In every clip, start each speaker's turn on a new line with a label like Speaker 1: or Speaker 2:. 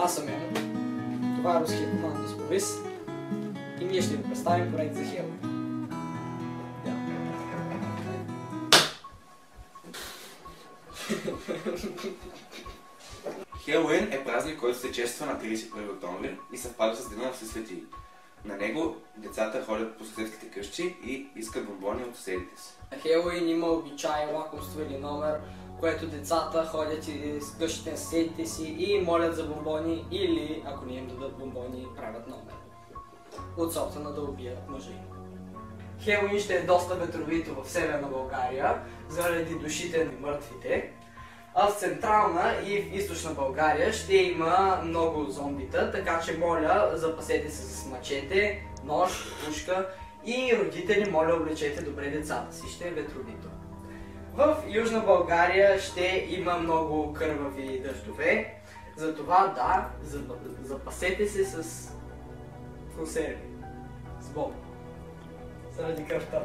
Speaker 1: Аз съм Емо. Това е руският командос Борис. И ние ще ви представим проект за Хелоуин.
Speaker 2: Хелоуин е празник, който се чества на 31 октомври и съвпада с Деня на Всесветии. На него децата ходят по съседските къщи и искат бонбони от съседите си.
Speaker 1: На Хелоуин има обичай, лакомство или номер, което децата ходят из къщите на съседите си и молят за бонбони или, ако не им дадат бонбони, правят номер от собствена да убият мъжа им. Хелоуин ще е доста ветровито в Северна България заради душите на мъртвите, а в Централна и в Източна България ще има много зомбита, така че моля, запасете се с мачете, нож, пушка и родители, моля, облечете добре децата си, ще е ветровито. В Южна България ще има много кървави дъждове, затова да, запасете се с консерви, с бомби, заради кръвта.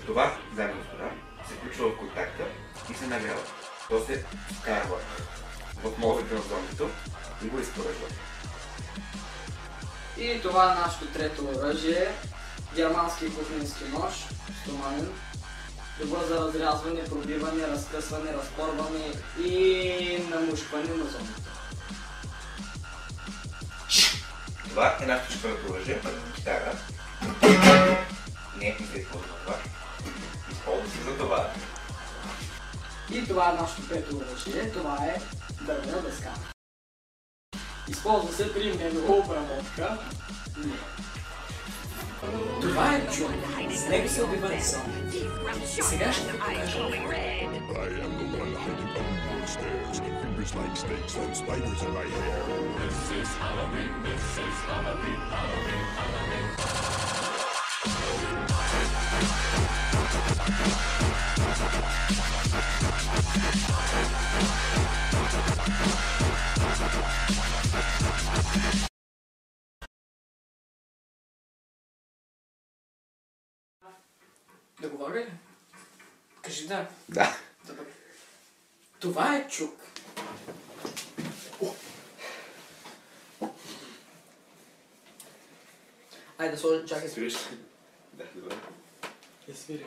Speaker 2: Това, дами и господа, се включва в контакта и се нагрява. То се вкарва в мозъка на зомбито и го изпоръжва.
Speaker 1: И това е нашето трето оръжие. Германски кухненски нож, стоманен. Добро за разрязване, пробиване, разкъсване, разпорване и намушкване на зомбито.
Speaker 2: Това е нашето четвърто оръжие, китара. Не се използва това. Използва се за това.
Speaker 1: И това е нашето пето оръжие. Това е дървена дъска. Използва се при мегалообработка. Това е чук. С него се убиват зомби. И сега ще ви покажа. Да говоря ли? Кажи да.
Speaker 2: Да.
Speaker 1: Добре. Това е чук. Айде да сложи, чакай.
Speaker 2: Свириш? Да, добре.
Speaker 1: Я свиря.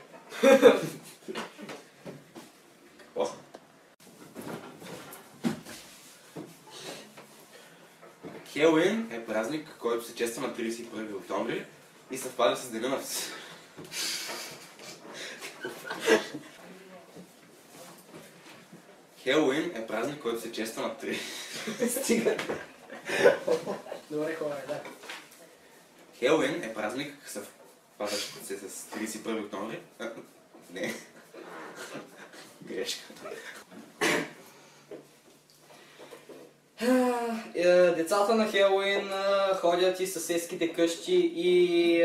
Speaker 2: О! Хелоуин е празник, който се чества на 31 октомври и съвпада с Деня на Хелоуин е празник, който се чества на 3.
Speaker 1: Стига. Добре, хора, да.
Speaker 2: Хелоуин е празник, съвпадащ се с 31 октомври. Не. Грешка.
Speaker 1: Децата на Хелоуин ходят и съседските къщи и...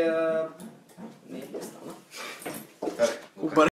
Speaker 1: Не стана.